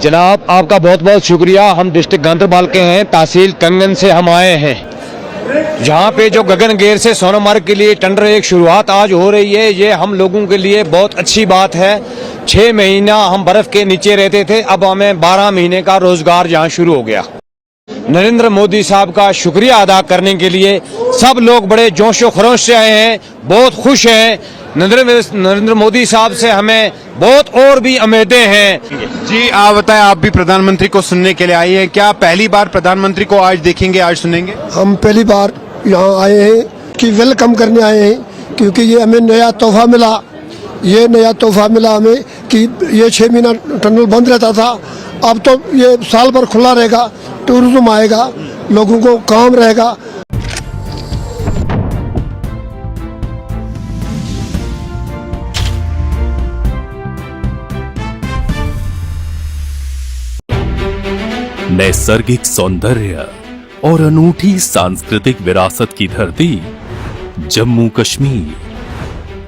जनाब आपका बहुत बहुत शुक्रिया। हम डिस्ट्रिक्ट गांधरबल के हैं, तहसील कंगन से हम आए हैं। यहाँ पे जो गगनगेर से सोनमर्ग के लिए टेंडर एक शुरुआत आज हो रही है, ये हम लोगों के लिए बहुत अच्छी बात है। 6 महीना हम बर्फ के नीचे रहते थे, अब हमें 12 महीने का रोजगार यहाँ शुरू हो गया। नरेंद्र मोदी साहब का शुक्रिया अदा करने के लिए सब लोग बड़े जोशो खरोश से आए हैं, बहुत खुश हैं। नरेंद्र मोदी साहब से हमें बहुत और भी उम्मीदें हैं। जी आप बताएं, आप भी प्रधानमंत्री को सुनने के लिए आए हैं, क्या पहली बार प्रधानमंत्री को आज देखेंगे, आज सुनेंगे? हम पहली बार यहाँ आए हैं कि वेलकम करने आए हैं, क्योंकि ये हमें नया तोहफा मिला। ये नया तोहफा मिला हमें कि ये 6 महीना टनल बंद रहता था, अब तो ये साल भर खुला रहेगा, टूरिज्म आएगा, लोगों को काम रहेगा। नैसर्गिक सौंदर्य और अनूठी सांस्कृतिक विरासत की धरती जम्मू कश्मीर।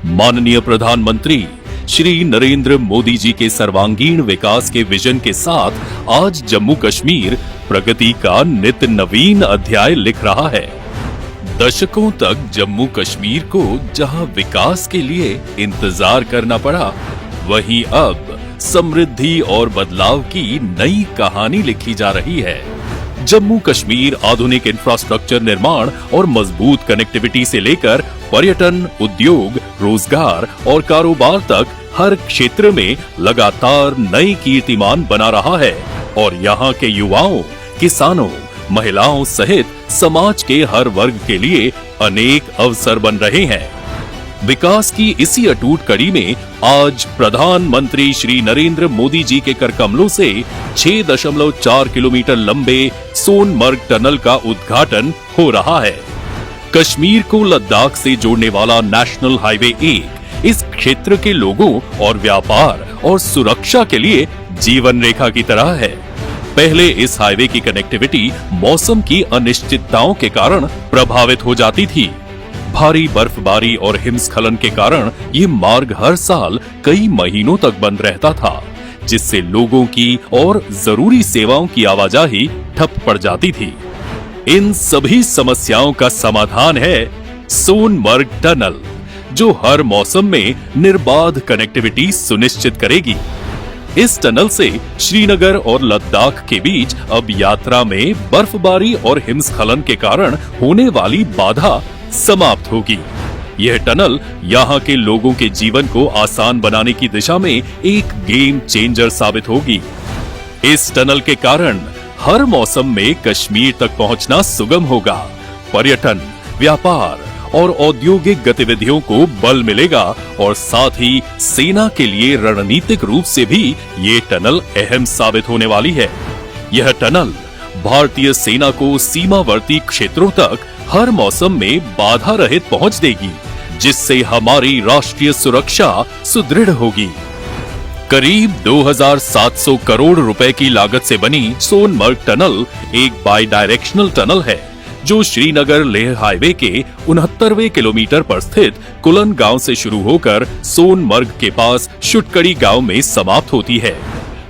माननीय प्रधानमंत्री श्री नरेंद्र मोदी जी के सर्वांगीण विकास के विजन के साथ आज जम्मू कश्मीर प्रगति का नित्य नवीन अध्याय लिख रहा है। दशकों तक जम्मू कश्मीर को जहां विकास के लिए इंतजार करना पड़ा, वहीं अब समृद्धि और बदलाव की नई कहानी लिखी जा रही है। जम्मू कश्मीर आधुनिक इंफ्रास्ट्रक्चर निर्माण और मजबूत कनेक्टिविटी से लेकर पर्यटन, उद्योग, रोजगार और कारोबार तक हर क्षेत्र में लगातार नई कीर्तिमान बना रहा है और यहाँ के युवाओं, किसानों, महिलाओं सहित समाज के हर वर्ग के लिए अनेक अवसर बन रहे हैं। विकास की इसी अटूट कड़ी में आज प्रधानमंत्री श्री नरेंद्र मोदी जी के करकमलों से 6.4 किलोमीटर लंबे सोनमर्ग टनल का उद्घाटन हो रहा है। कश्मीर को लद्दाख से जोड़ने वाला नेशनल हाईवे 1 इस क्षेत्र के लोगों और व्यापार और सुरक्षा के लिए जीवन रेखा की तरह है। पहले इस हाईवे की कनेक्टिविटी मौसम की अनिश्चितताओं के कारण प्रभावित हो जाती थी। भारी बर्फबारी और हिमस्खलन के कारण ये मार्ग हर साल कई महीनों तक बंद रहता था, जिससे लोगों की और जरूरी सेवाओं की आवाजाही ठप पड़ जाती थी। इन सभी समस्याओं का समाधान है सोनमर्ग टनल, जो हर मौसम में निर्बाध कनेक्टिविटी सुनिश्चित करेगी। इस टनल से श्रीनगर और लद्दाख के बीच अब यात्रा में बर्फबारी और हिमस्खलन के कारण होने वाली बाधा समाप्त होगी। यह टनल यहाँ के लोगों के जीवन को आसान बनाने की दिशा में एक गेम चेंजर साबित होगी। इस टनल के कारण हर मौसम में कश्मीर तक पहुंचना सुगम होगा। पर्यटन, व्यापार और औद्योगिक गतिविधियों को बल मिलेगा और साथ ही सेना के लिए रणनीतिक रूप से भी ये टनल अहम साबित होने वाली है। यह टनल भारतीय सेना को सीमावर्ती क्षेत्रों तक हर मौसम में बाधा रहित पहुंच देगी, जिससे हमारी राष्ट्रीय सुरक्षा सुदृढ़ होगी। करीब 2700 करोड़ रुपए की लागत से बनी सोनमर्ग टनल एक बाई डायरेक्शनल टनल है, जो श्रीनगर लेह हाईवे के 69वें किलोमीटर पर स्थित कुलन गांव से शुरू होकर सोनमर्ग के पास शुटकड़ी गांव में समाप्त होती है।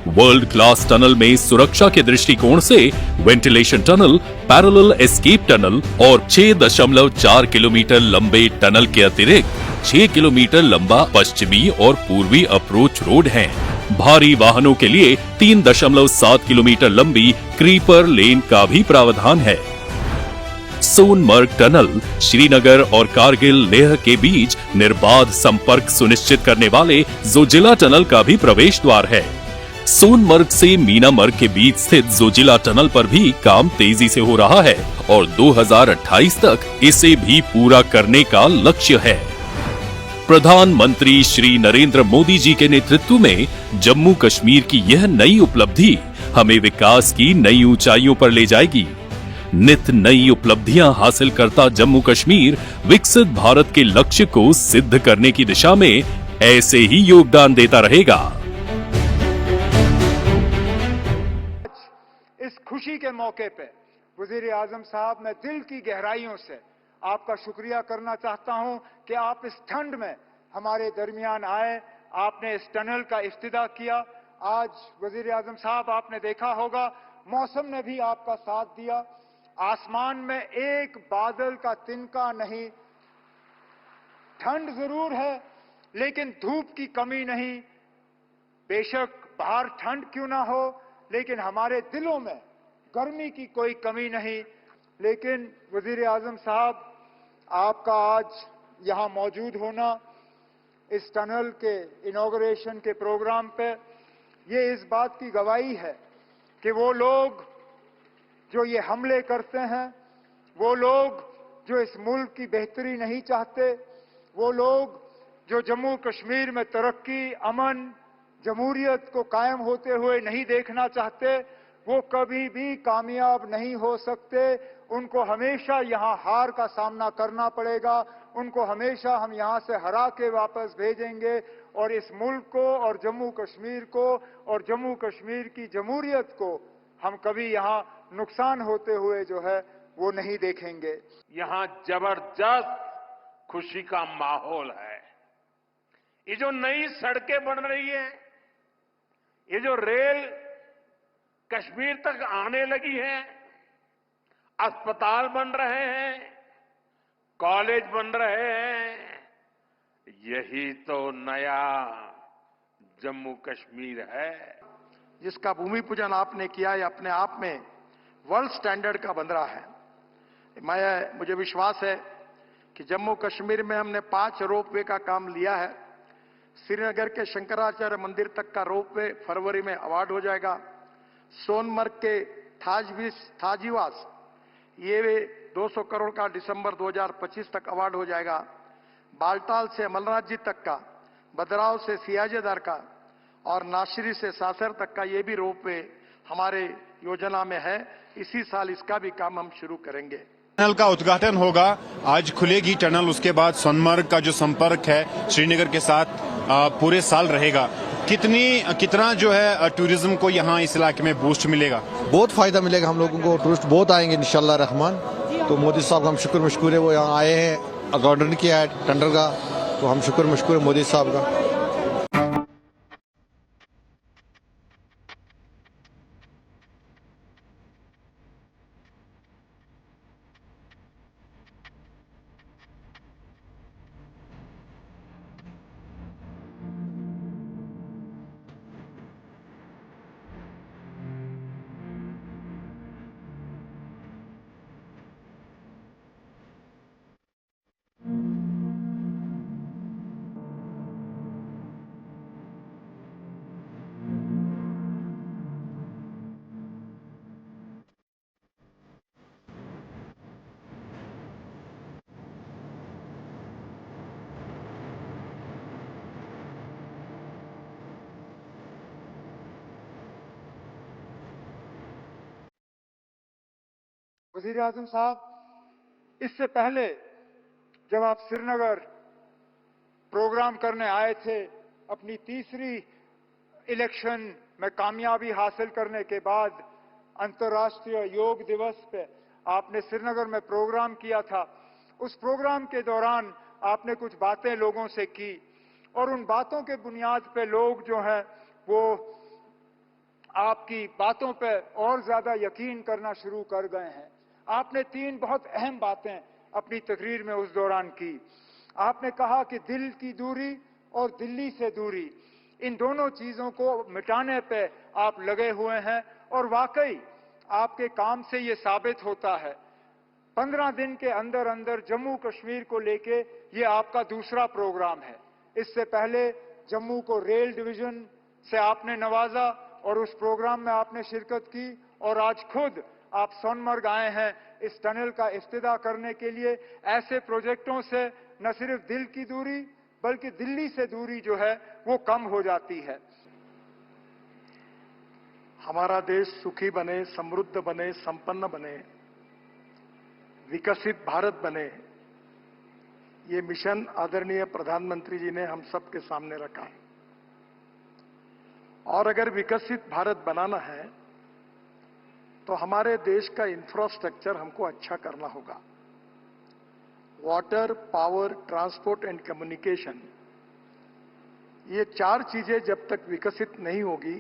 वर्ल्ड क्लास टनल में सुरक्षा के दृष्टिकोण से ventilation tunnel, parallel escape tunnel और 6.4 किलोमीटर लंबे टनल के अतिरिक्त 6 किलोमीटर लंबा पश्चिमी और पूर्वी अप्रोच रोड है। भारी वाहनों के लिए 3.7 किलोमीटर लंबी क्रीपर लेन का भी प्रावधान है। सोनमर्ग टनल श्रीनगर और कारगिल लेह के बीच निर्बाध संपर्क सुनिश्चित करने वाले जोजिला टनल का भी प्रवेश द्वार है। सोनमर्ग से मीनामर्ग के बीच स्थित जोजिला टनल पर भी काम तेजी से हो रहा है और 2028 तक इसे भी पूरा करने का लक्ष्य है। प्रधानमंत्री श्री नरेंद्र मोदी जी के नेतृत्व में जम्मू कश्मीर की यह नई उपलब्धि हमें विकास की नई ऊंचाइयों पर ले जाएगी। नित नई उपलब्धियां हासिल करता जम्मू कश्मीर विकसित भारत के लक्ष्य को सिद्ध करने की दिशा में ऐसे ही योगदान देता रहेगा। इस खुशी के मौके पे वजीर आजम साहब, मैं दिल की गहराइयों से आपका शुक्रिया करना चाहता हूं कि आप इस ठंड में हमारे दरमियान आए, आपने इस टनल का इफ्तिताह किया आज वजीर आजम साहब आपने देखा होगा मौसम ने भी आपका साथ दिया। आसमान में एक बादल का तिनका नहीं। ठंड जरूर है लेकिन धूप की कमी नहीं। बेशक बाहर ठंड क्यों ना हो लेकिन हमारे दिलों में गर्मी की कोई कमी नहीं। लेकिन वजीर आजम साहब आपका आज यहां मौजूद होना इस टनल के इनॉग्रेशन के प्रोग्राम पे ये इस बात की गवाही है कि वो लोग जो ये हमले करते हैं, वो लोग जो इस मुल्क की बेहतरी नहीं चाहते, वो लोग जो जम्मू कश्मीर में तरक्की, अमन, जमहूरियत को कायम होते हुए नहीं देखना चाहते, वो कभी भी कामयाब नहीं हो सकते। उनको हमेशा यहां हार का सामना करना पड़ेगा। उनको हमेशा हम यहां से हरा के वापस भेजेंगे और इस मुल्क को और जम्मू कश्मीर को और जम्मू कश्मीर की जमहूरियत को हम कभी यहां नुकसान होते हुए जो है वो नहीं देखेंगे। यहां जबरदस्त खुशी का माहौल है। ये जो नई सड़कें बन रही है, ये जो रेल कश्मीर तक आने लगी है, अस्पताल बन रहे हैं, कॉलेज बन रहे हैं, यही तो नया जम्मू कश्मीर है। जिसका भूमि पूजन आपने किया है अपने आप में वर्ल्ड स्टैंडर्ड का बन रहा है। मुझे विश्वास है कि जम्मू कश्मीर में हमने 5 रोपवे का काम लिया है। श्रीनगर के शंकराचार्य मंदिर तक का रोपवे फरवरी में अवार्ड हो जाएगा। सोनमर्ग के थाजीवास ये 200 करोड़ का दिसंबर 2025 तक अवार्ड हो जाएगा। बालटाल से अमरनाथ जी तक का, भद्राव से सियाजेदार का और नाशरी से सासर तक का ये भी रोपवे हमारे योजना में है। इसी साल इसका भी काम हम शुरू करेंगे। टनल का उद्घाटन होगा, आज खुलेगी टनल, उसके बाद सोनमर्ग का जो संपर्क है श्रीनगर के साथ पूरे साल रहेगा। कितना जो है टूरिज्म को यहाँ इस इलाके में बूस्ट मिलेगा? बहुत फायदा मिलेगा हम लोगों को। टूरिस्ट बहुत आएंगे इंशाल्लाह रहमान। तो मोदी साहब का हम शुक्र मशकूर है, वो यहाँ आए हैं, ऑर्डर किया है टेंडर का, तो हम शुक्र मशकूर है मोदी साहब का। वजीर आजम साहब, इससे पहले जब आप श्रीनगर प्रोग्राम करने आए थे, अपनी तीसरी इलेक्शन में कामयाबी हासिल करने के बाद अंतर्राष्ट्रीय योग दिवस पे आपने श्रीनगर में प्रोग्राम किया था। उस प्रोग्राम के दौरान आपने कुछ बातें लोगों से की और उन बातों के बुनियाद पे लोग जो हैं वो आपकी बातों पे और ज्यादा यकीन करना शुरू कर गए हैं। आपने 3 बहुत अहम बातें अपनी तकरीर में उस दौरान की। आपने कहा कि दिल की दूरी और दिल्ली से दूरी, इन दोनों चीजों को मिटाने पे आप लगे हुए हैं और वाकई आपके काम से ये साबित होता है। 15 दिन के अंदर अंदर जम्मू कश्मीर को लेके ये आपका दूसरा प्रोग्राम है। इससे पहले जम्मू को रेल डिवीजन से आपने नवाजा और उस प्रोग्राम में आपने शिरकत की और आज खुद आप सोनमर्ग आए हैं इस टनल का इफ्तिदा करने के लिए। ऐसे प्रोजेक्टों से न सिर्फ दिल की दूरी बल्कि दिल्ली से दूरी जो है वो कम हो जाती है। हमारा देश सुखी बने, समृद्ध बने, संपन्न बने, विकसित भारत बने, ये मिशन आदरणीय प्रधानमंत्री जी ने हम सबके सामने रखा है। और अगर विकसित भारत बनाना है तो हमारे देश का इंफ्रास्ट्रक्चर हमको अच्छा करना होगा। Water, power, transport and communication, ये चार चीजें जब तक विकसित नहीं होगी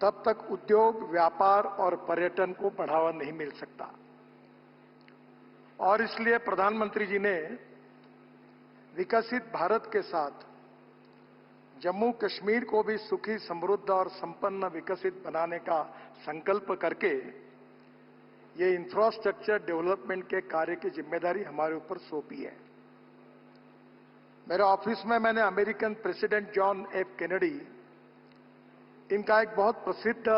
तब तक उद्योग, व्यापार और पर्यटन को बढ़ावा नहीं मिल सकता। और इसलिए प्रधानमंत्री जी ने विकसित भारत के साथ जम्मू कश्मीर को भी सुखी, समृद्ध और संपन्न विकसित बनाने का संकल्प करके ये इंफ्रास्ट्रक्चर डेवलपमेंट के कार्य की जिम्मेदारी हमारे ऊपर सौंपी है। मेरे ऑफिस में मैंने American president John F Kennedy इनका एक बहुत प्रसिद्ध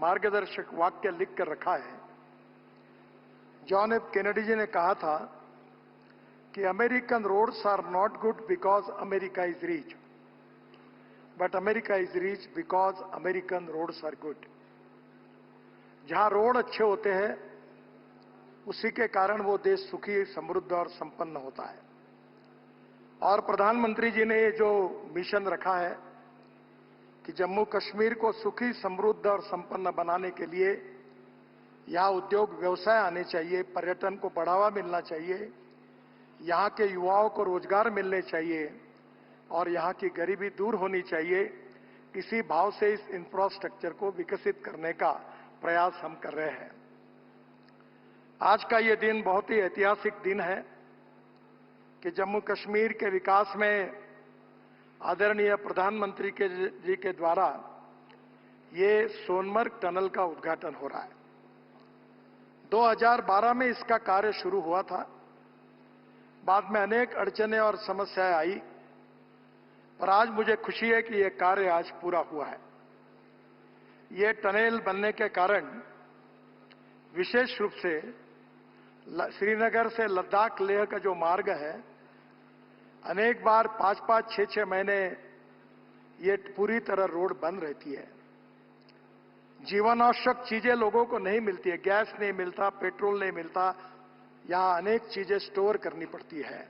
मार्गदर्शक वाक्य लिख कर रखा है। जॉन एफ कैनेडी जी ने कहा था कि American roads are not good because America is rich, but America is rich because American roads are good. जहां रोड अच्छे होते हैं उसी के कारण वो देश सुखी, समृद्ध और संपन्न होता है। और प्रधानमंत्री जी ने ये जो मिशन रखा है कि जम्मू कश्मीर को सुखी, समृद्ध और संपन्न बनाने के लिए यहाँ उद्योग व्यवसाय आने चाहिए, पर्यटन को बढ़ावा मिलना चाहिए, यहाँ के युवाओं को रोजगार मिलने चाहिए और यहाँ की गरीबी दूर होनी चाहिए। इसी भाव से इस इंफ्रास्ट्रक्चर को विकसित करने का प्रयास हम कर रहे हैं। आज का ये दिन बहुत ही ऐतिहासिक दिन है कि जम्मू कश्मीर के विकास में आदरणीय प्रधानमंत्री जी के द्वारा ये सोनमर्ग टनल का उद्घाटन हो रहा है। 2012 में इसका कार्य शुरू हुआ था। बाद में अनेक अड़चनें और समस्याएं आई, पर आज मुझे खुशी है कि यह कार्य आज पूरा हुआ है। ये टनल बनने के कारण विशेष रूप से श्रीनगर से लद्दाख लेह का जो मार्ग है, अनेक बार 5-5, 6-6 महीने ये पूरी तरह रोड बंद रहती है। जीवन आवश्यक चीजें लोगों को नहीं मिलती है, गैस नहीं मिलता, पेट्रोल नहीं मिलता, यहां अनेक चीजें स्टोर करनी पड़ती है।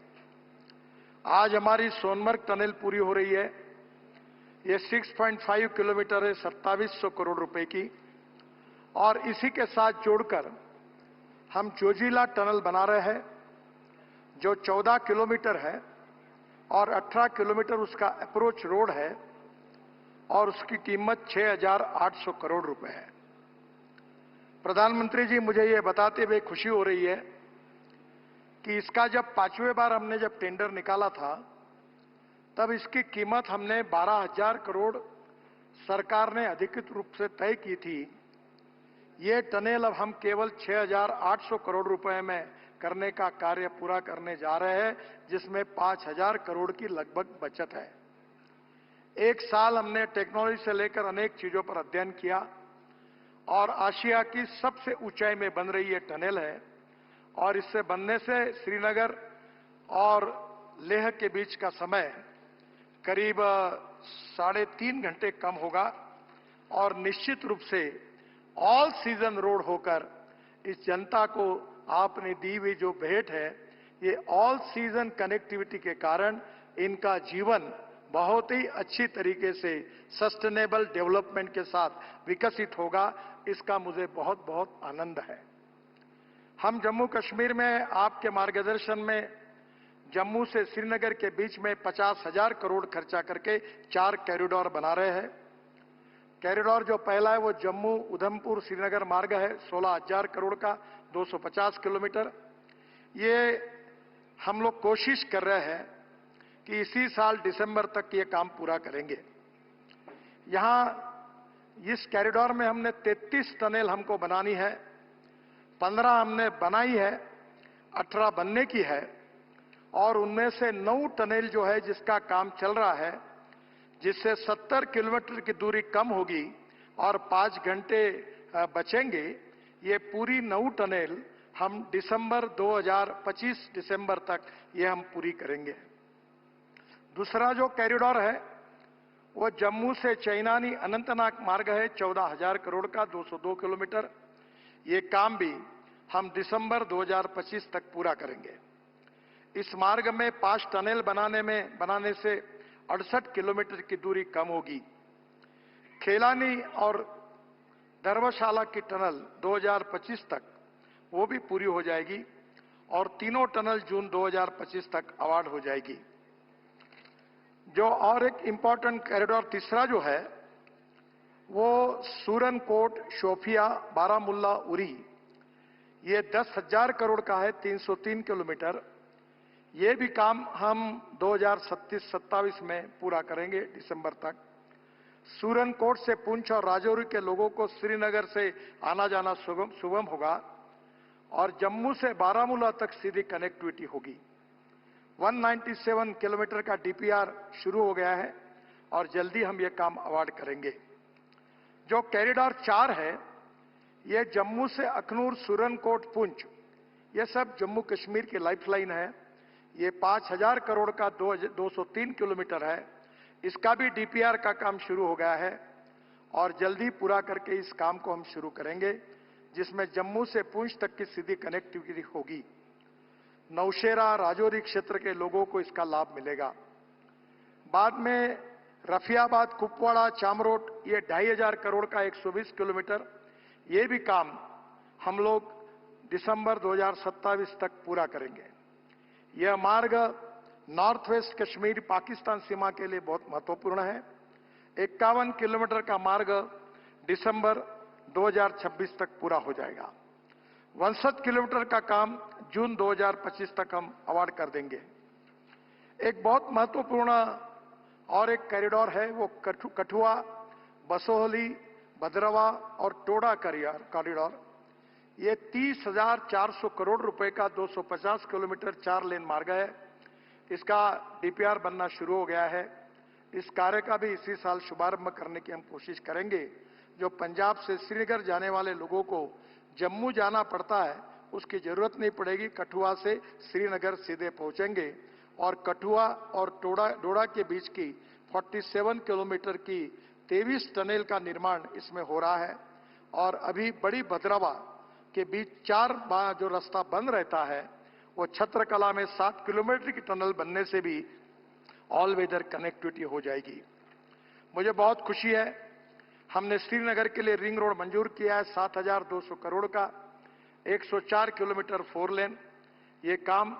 आज हमारी सोनमर्ग टनल पूरी हो रही है। ये 6.5 किलोमीटर है, 2700 करोड़ रुपए की। और इसी के साथ जोड़कर हम जोजिला टनल बना रहे हैं जो 14 किलोमीटर है और 18 किलोमीटर उसका अप्रोच रोड है और उसकी कीमत 6,800 करोड़ रुपए है। प्रधानमंत्री जी, मुझे ये बताते हुए खुशी हो रही है कि इसका जब 5वें बार हमने जब टेंडर निकाला था तब इसकी कीमत हमने 12,000 करोड़ सरकार ने अधिकृत रूप से तय की थी। ये टनल अब हम केवल 6,800 करोड़ रुपए में करने का कार्य पूरा करने जा रहे हैं, जिसमें 5,000 करोड़ की लगभग बचत है। एक साल हमने टेक्नोलॉजी से लेकर अनेक चीजों पर अध्ययन किया और आशिया की सबसे ऊंचाई में बन रही ये टनल है और इससे बनने से श्रीनगर और लेह के बीच का समय करीब 3.5 घंटे कम होगा और निश्चित रूप से ऑल सीजन रोड होकर इस जनता को आपने दी हुई जो भेंट है, ये ऑल सीजन कनेक्टिविटी के कारण इनका जीवन बहुत ही अच्छी तरीके से सस्टेनेबल डेवलपमेंट के साथ विकसित होगा। इसका मुझे बहुत बहुत आनंद है। हम जम्मू कश्मीर में आपके मार्गदर्शन में जम्मू से श्रीनगर के बीच में 50,000 करोड़ खर्चा करके 4 कॉरिडोर बना रहे हैं। कॉरिडोर जो पहला है वो जम्मू उधमपुर श्रीनगर मार्ग है, 16,000 करोड़ का, 250 किलोमीटर। ये हम लोग कोशिश कर रहे हैं कि इसी साल दिसंबर तक ये काम पूरा करेंगे। यहां इस कॉरिडोर में हमने 33 टनल हमको बनानी है, 15 हमने बनाई है, 18 बनने की है और उनमें से 9 टनल जो है जिसका काम चल रहा है, जिससे 70 किलोमीटर की दूरी कम होगी और 5 घंटे बचेंगे। ये पूरी 9 टनल हम दिसंबर 2025 दिसंबर तक ये हम पूरी करेंगे। दूसरा जो कॉरिडोर है वो जम्मू से चैनानी अनंतनाग मार्ग है, 14,000 करोड़ का, 202 किलोमीटर। ये काम भी हम दिसंबर 2025 तक पूरा करेंगे। इस मार्ग में 5 टनल बनाने से 68 किलोमीटर की दूरी कम होगी। खेलानी और धर्मशाला की टनल 2025 तक वो भी पूरी हो जाएगी और तीनों टनल जून 2025 तक अवार्ड हो जाएगी। जो और एक इंपॉर्टेंट कॉरिडोर तीसरा जो है वो सूरनकोट, शोपिया, बारामुल्ला, उरी, ये 10,000 करोड़ का है, 303 किलोमीटर। ये भी काम हम 2027 में पूरा करेंगे दिसंबर तक। सूरनकोट से पुंछ और राजौरी के लोगों को श्रीनगर से आना जाना सुगम होगा और जम्मू से बारामूला तक सीधी कनेक्टिविटी होगी। 197 किलोमीटर का डीपीआर शुरू हो गया है और जल्दी हम ये काम अवार्ड करेंगे। जो कॉरिडोर 4 है, ये जम्मू से अखनूर, सूरनकोट, पुंछ, ये सब जम्मू कश्मीर की लाइफलाइन है। ये 5,000 करोड़ का 203 किलोमीटर है। इसका भी डीपीआर का काम शुरू हो गया है और जल्दी पूरा करके इस काम को हम शुरू करेंगे, जिसमें जम्मू से पुंछ तक की सीधी कनेक्टिविटी होगी। नौशेरा, राजौरी क्षेत्र के लोगों को इसका लाभ मिलेगा। बाद में रफियाबाद, कुपवाड़ा, चामरोट, ये 2,500 करोड़ का 120 किलोमीटर, ये भी काम हम लोग दिसंबर 2027 तक पूरा करेंगे। यह मार्ग नॉर्थ वेस्ट कश्मीर पाकिस्तान सीमा के लिए बहुत महत्वपूर्ण है। 51 किलोमीटर का मार्ग दिसंबर 2026 तक पूरा हो जाएगा। 62 किलोमीटर का काम जून 2025 तक हम अवार्ड कर देंगे। एक बहुत महत्वपूर्ण और एक कॉरिडोर है, वो कठुआ, बसोहली, भद्रवा और टोडा कॉरिडोर। ये 30,400 करोड़ रुपए का 250 किलोमीटर 4 लेन मार्ग है। इसका डीपीआर बनना शुरू हो गया है। इस कार्य का भी इसी साल शुभारंभ करने की हम कोशिश करेंगे। जो पंजाब से श्रीनगर जाने वाले लोगों को जम्मू जाना पड़ता है, उसकी जरूरत नहीं पड़ेगी। कठुआ से श्रीनगर सीधे पहुंचेंगे और कठुआ और डोडा के बीच की 47 किलोमीटर की 23 टनल का निर्माण इसमें हो रहा है। और अभी बड़ी भद्रवा के बीच 4 जो रास्ता बंद रहता है, वो छत्रकला में 7 किलोमीटर की टनल बनने से भी ऑल वेदर कनेक्टिविटी हो जाएगी। मुझे बहुत खुशी है, हमने श्रीनगर के लिए रिंग रोड मंजूर किया है 7,200 करोड़ का, 104 किलोमीटर 4 लेन। ये काम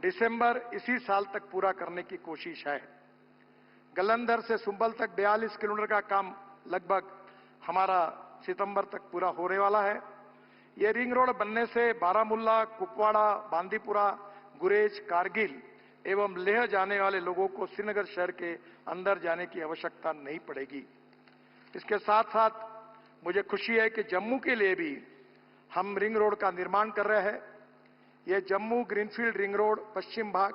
दिसंबर इसी साल तक पूरा करने की कोशिश है। गलंदर से सुंबल तक 42 किलोमीटर का काम लगभग हमारा सितंबर तक पूरा होने वाला है। ये रिंग रोड बनने से बारामुल्ला, कुपवाड़ा, बांदीपुरा, गुरेज, कारगिल एवं लेह जाने वाले लोगों को श्रीनगर शहर के अंदर जाने की आवश्यकता नहीं पड़ेगी। इसके साथ साथ मुझे खुशी है कि जम्मू के लिए भी हम रिंग रोड का निर्माण कर रहे हैं। ये जम्मू ग्रीनफील्ड रिंग रोड पश्चिम भाग,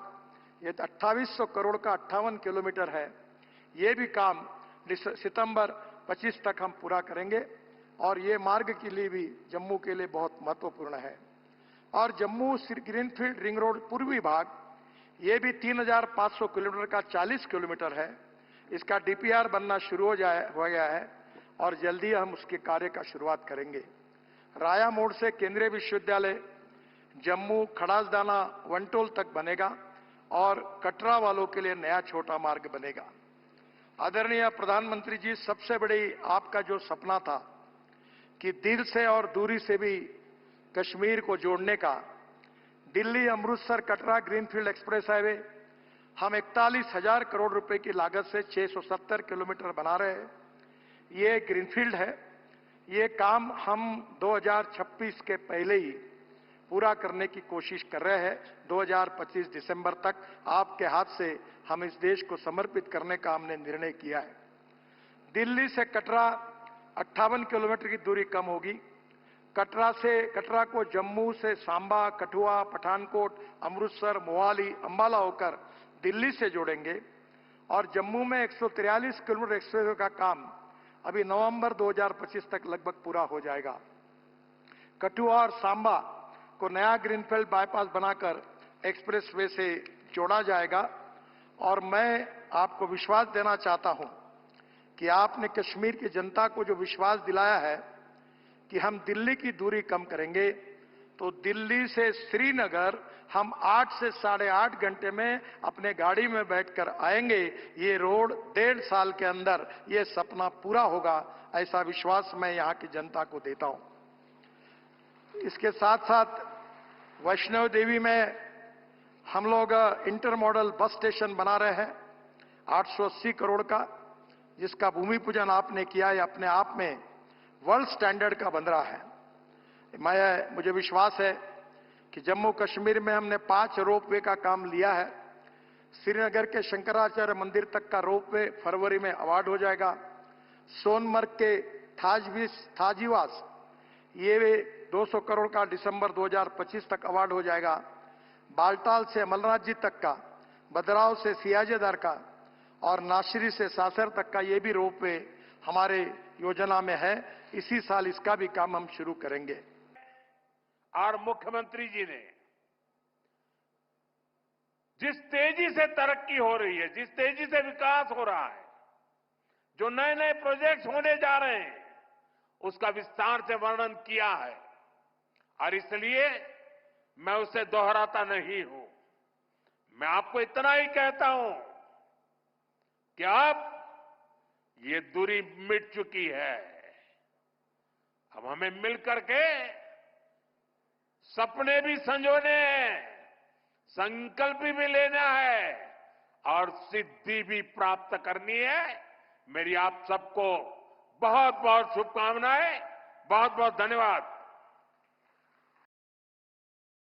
ये 2800 करोड़ का 58 किलोमीटर है। ये भी काम सितंबर 25 तक हम पूरा करेंगे और ये मार्ग के लिए भी जम्मू के लिए बहुत महत्वपूर्ण है। और जम्मू ग्रीनफील्ड रिंग रोड पूर्वी भाग, ये भी 3,500 किलोमीटर का 40 किलोमीटर है। इसका डीपीआर बनना शुरू हो गया है और जल्दी हम उसके कार्य का शुरुआत करेंगे। राया मोड़ से केंद्रीय विश्वविद्यालय, जम्मू, खड़ासदाना, वनटोल तक बनेगा और कटरा वालों के लिए नया छोटा मार्ग बनेगा। आदरणीय प्रधानमंत्री जी, सबसे बड़ी आपका जो सपना था कि दिल से और दूरी से भी कश्मीर को जोड़ने का, Delhi Amritsar Katra greenfield express highway हम 41,000 करोड़ रुपए की लागत से 670 किलोमीटर बना रहे हैं। ये ग्रीनफील्ड है। ये काम हम 2026 के पहले ही पूरा करने की कोशिश कर रहे हैं। 2025 दिसंबर तक आपके हाथ से हम इस देश को समर्पित करने का हमने निर्णय किया है। दिल्ली से कटरा 58 किलोमीटर की दूरी कम होगी। कटरा को जम्मू से सांबा, कठुआ, पठानकोट, अमृतसर, मोहाली, अंबाला होकर दिल्ली से जोड़ेंगे और जम्मू में 143 किलोमीटर एक्सप्रेसवे का काम अभी नवंबर 2025 तक लगभग पूरा हो जाएगा। कठुआ और सांबा को नया ग्रीनफील्ड बाईपास बनाकर एक्सप्रेसवे से जोड़ा जाएगा और मैं आपको विश्वास देना चाहता हूं कि आपने कश्मीर की जनता को जो विश्वास दिलाया है कि हम दिल्ली की दूरी कम करेंगे, तो दिल्ली से श्रीनगर हम 8 से 8.5 घंटे में अपने गाड़ी में बैठकर आएंगे। ये रोड 1.5 साल के अंदर ये सपना पूरा होगा, ऐसा विश्वास मैं यहां की जनता को देता हूं। इसके साथ साथ वैष्णो देवी में हम लोग इंटर मॉडल बस स्टेशन बना रहे हैं 880 करोड़ का, जिसका भूमि पूजन आपने किया है, अपने आप में वर्ल्ड स्टैंडर्ड का बन रहा है। मुझे विश्वास है कि जम्मू कश्मीर में हमने 5 रोपवे का काम लिया है। श्रीनगर के शंकराचार्य मंदिर तक का रोपवे फरवरी में अवार्ड हो जाएगा। सोनमर्ग के थाजीवास ये 200 करोड़ का दिसंबर 2025 तक अवार्ड हो जाएगा। बालटाल से अमरनाथ जी तक का, भद्राव से सियाजेदार का और नाशरी से सासर तक का ये भी रोपवे हमारे योजना में है। इसी साल इसका भी काम हम शुरू करेंगे। और मुख्यमंत्री जी ने जिस तेजी से तरक्की हो रही है, जिस तेजी से विकास हो रहा है, जो नए नए प्रोजेक्ट्स होने जा रहे हैं, उसका विस्तार से वर्णन किया है और इसलिए मैं उसे दोहराता नहीं हूं। मैं आपको इतना ही कहता हूं कि अब ये दूरी मिट चुकी है। अब हमें मिलकर के सपने भी संजोने हैं, संकल्प भी लेना है और सिद्धि भी प्राप्त करनी है। मेरी आप सबको बहुत बहुत शुभकामनाएं, बहुत बहुत धन्यवाद।